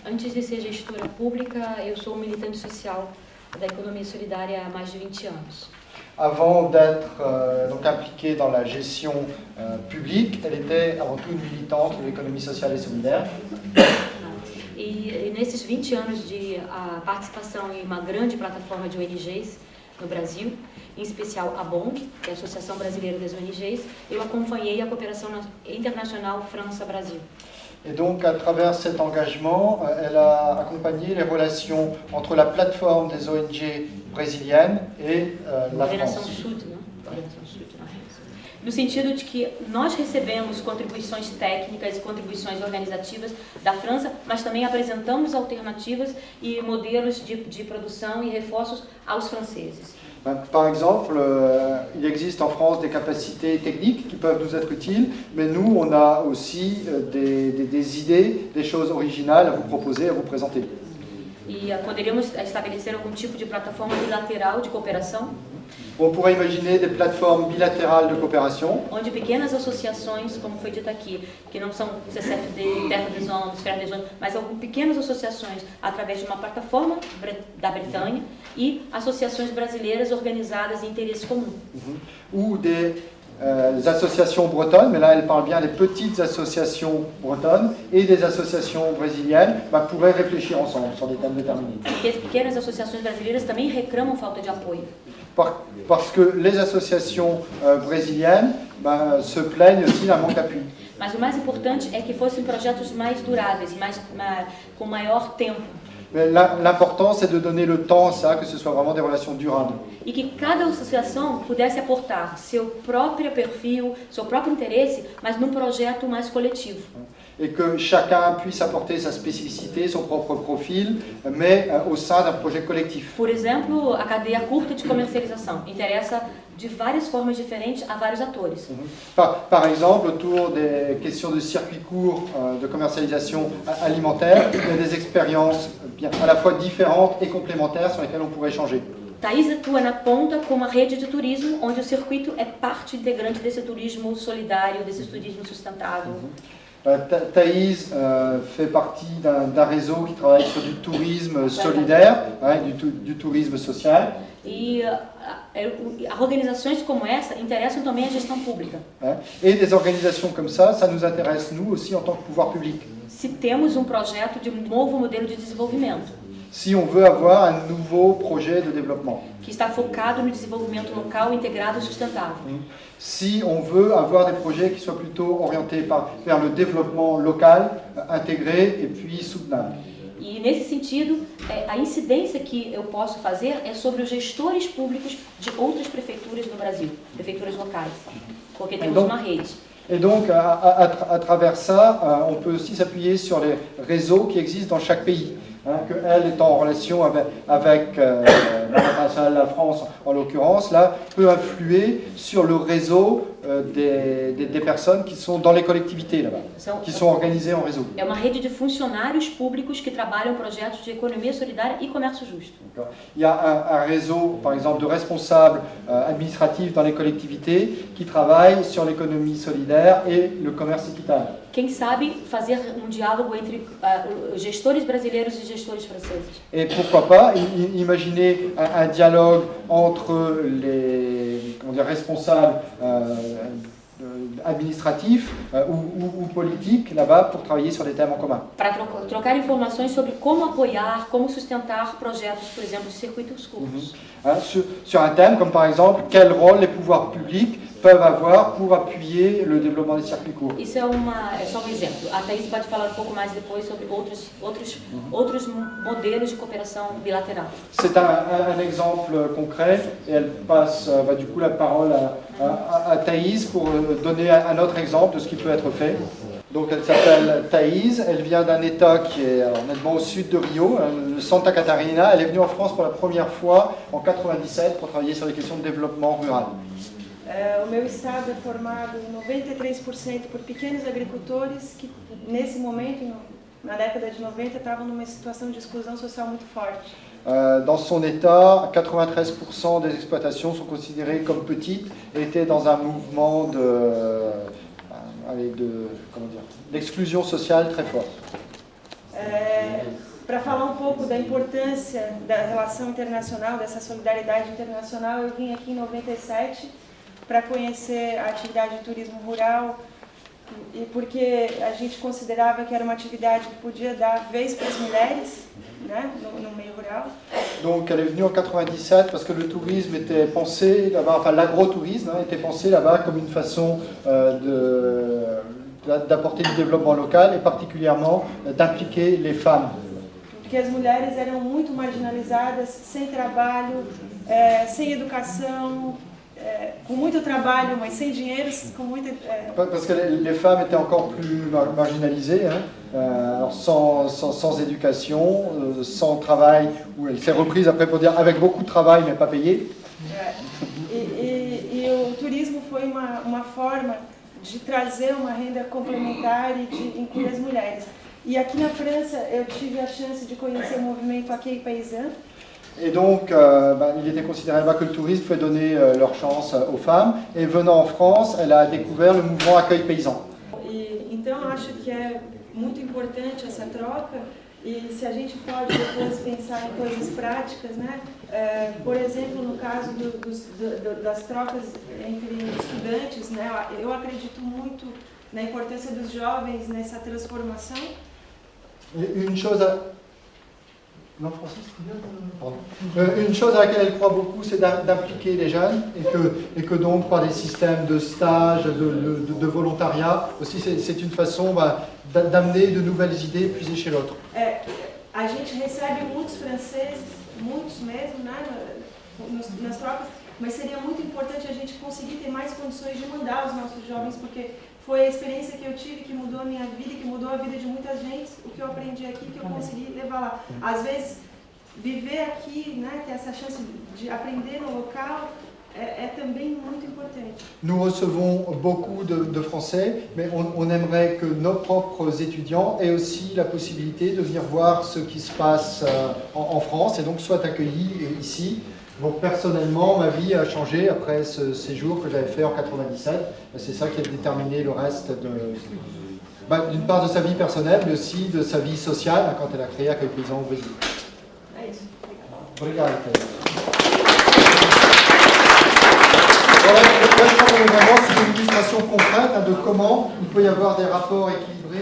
Antes de ser gestora pública, eu sou militante social da economia solidária há mais de 20 anos. Avant d'être donc impliquée dans la gestion publique, elle était avant tout une militante de l'économie sociale et solidaire. E nesses 20 anos de participação em uma grande plataforma de ONGs no Brasil, em especial a BONG, que é a Associação Brasileira das ONGs, eu acompanhei a cooperação internacional França-Brasil. Et donc, à travers cet engagement, elle a accompagné les relations entre la plateforme des ONG brésiliennes et la Coordenação France. Sud, né? Coordenação Sud, no sentido de que nós recebemos contribuições técnicas e contribuições organizativas da França, mas também apresentamos alternativas e modelos de produção e reforços aos franceses. Par exemple, il existe en France des capacités techniques qui peuvent nous être utiles, mais nous, on a aussi des idées, des choses originales à vous proposer, à vous présenter. E poderíamos estabelecer algum tipo de plataforma bilateral de cooperação, On pourrait imaginer des plateformes bilatérales de coopération, onde pequenas associações, como foi dito aqui, que não são CCFD, Terra dos Homens, Esfera dos Homens, mas algumas pequenas associações através de uma plataforma da Bretanha e associações brasileiras organizadas em interesse comum. ou des associations bretonnes, mais là elle parle bien des petites associations bretonnes et des associations brésiliennes, pourraient réfléchir ensemble sur des thèmes déterminés. Porque as pequenas associações brasileiras também reclamam falta de apoio. Parce que les associations brésiliennes se plaignent aussi d'un manque d'appui. Mas o mais importante é que fossem projetos mais duráveis, com maior tempo. L'important, c'est de donner le temps à ça, que ce soit vraiment des relations durables. E que cada associação pudesse aportar seu próprio perfil, seu próprio interesse, mas num projeto mais coletivo. Et que chacun puisse apporter sa spécificité, son propre profil, mais au sein d'un projet collectif. Por exemplo, a cadeia curta de comercialização interessa de várias formas diferentes a vários atores. Par exemple, autour des questions de circuits courts de commercialisation alimentaire, il y a des expériences à la fois différentes et complémentaires sur lesquelles on pourrait échanger. Thaís atua na ponta com uma rede de turismo, onde o circuito é parte integrante desse turismo solidário, desse turismo sustentável. Thaïs fait partie d'un réseau qui travaille sur du tourisme solidaire, du tourisme social. E organizações como essa interessam também a gestão pública. Et des organisations comme ça nous intéresse nous aussi en tant que pouvoir public. Se temos projeto de novo modelo de desenvolvimento, si on veut avoir un nouveau projet de développement, que está focado no desenvolvimento local integrado e sustentável. Si on veut avoir des projets qui soient plutôt orientés vers le développement local, intégré et puis soutenable. E nesse sentido, a incidência que eu posso fazer é sobre os gestores públicos de outras prefeituras no Brasil, prefeituras locais, porque temos uma rede. Et donc, à travers ça, on peut aussi s'appuyer sur les réseaux qui existent dans chaque pays. Qu'elle est en relation avec la France, en l'occurrence, là, peut influer sur le réseau des personnes qui sont dans les collectivités là-bas, qui sont organisées en réseau. É uma rede de funcionários públicos que trabalham projetos de economia solidária e comércio justo. Il y a un réseau, par exemple, de responsables administratifs dans les collectivités qui travaillent sur l'économie solidaire et le commerce équitable. Quem sabe fazer diálogo entre gestores brasileiros e gestores franceses. Et pourquoi pas imaginer un dialogue entre les responsables administratifs ou politiques là-bas pour travailler sur des thèmes en commun. Para trocar informações sobre como apoiar, como sustentar projetos, por exemplo, de circuitos curtos. Sur un thème comme par exemple quel rôle les pouvoirs publics peuvent avoir pour appuyer le développement des circuits courts. Isso é só um exemplo. A Thaís pode falar um pouco mais depois sobre outros modelos de cooperação bilateral. C'est un exemple concret et elle passe du coup la parole à Thaïs pour donner un autre exemple de ce qui peut être fait. Donc elle s'appelle Thaïs, elle vient d'un état qui est nettement au sud de Rio, le Santa Catarina. Elle est venue en France pour la première fois en 97 pour travailler sur les questions de développement rural. O meu estado é formado 93% por pequenos agricultores que, nesse momento, na década de 90, estavam numa situação de exclusão social muito forte. Dans son état, 93% des exploitations sont considérées comme petites et étaient dans un mouvement d'exclusion sociale très fort. para falar um pouco da importância da relação internacional, dessa solidariedade internacional, eu vim aqui em 97 para conhecer a atividade de turismo rural, e porque a gente considerava que era uma atividade que podia dar vez para as mulheres, né, no meio rural. Donc elle est venue en 97 parce que le tourisme était pensé là-bas, enfin l'agrotourisme était pensé là-bas comme une façon d'apporter du développement local et particulièrement d'impliquer les femmes. Porque as mulheres eram muito marginalizadas, sem trabalho, sem educação, com muito trabalho, mas sem dinheiro, com muita... Parce que les femmes étaient encore plus marginalisées, hein, alors sans éducation, sans travail, où elle s'est reprise après pour dire avec beaucoup de travail mais pas payé. E o turismo foi uma forma de trazer uma renda complementar e de incluir as mulheres. E aqui na França eu tive a chance de conhecer o movimento Accueil Paysan. Et donc, il était considéré là-bas que le tourisme pouvait donner leur chance aux femmes. Et venant en France, elle a découvert le mouvement Accueil Paysan. Então, eu acho que é muito importante essa troca. E se a gente pode depois pensar em coisas práticas, né? Por exemplo, no caso das trocas entre estudantes, né? Eu acredito muito na importância dos jovens nessa transformação. Une chose une chose à laquelle elle croit beaucoup, c'est d'impliquer les jeunes et que donc par des systèmes de stage, de volontariat, aussi c'est une façon d'amener de nouvelles idées puisées chez l'autre. A gente recebe muitos franceses, muitos mesmo, né, nas trocas, mas seria muito importante a gente conseguir ter mais condições de mandar os nossos jovens, porque foi a experiência que eu tive que mudou a minha vida, que mudou a vida de muita gente, o que eu aprendi aqui, que eu consegui levar lá. Às vezes, viver aqui, né, ter essa chance de aprender no local, é também muito importante. Nous recevons beaucoup de Français, mais on aimerait que nos propres étudiants aient aussi la possibilité de venir voir ce qui se passe en France et donc soient accueillis ici. Donc personnellement, ma vie a changé après ce séjour que j'avais fait en 97. C'est ça qui a déterminé le reste d'une part de sa vie personnelle, mais aussi de sa vie sociale quand elle a créé Accueil Paysan au Brésil. Obrigado. Voilà, je pense que vraiment c'est une illustration concrète de comment il peut y avoir des rapports équilibrés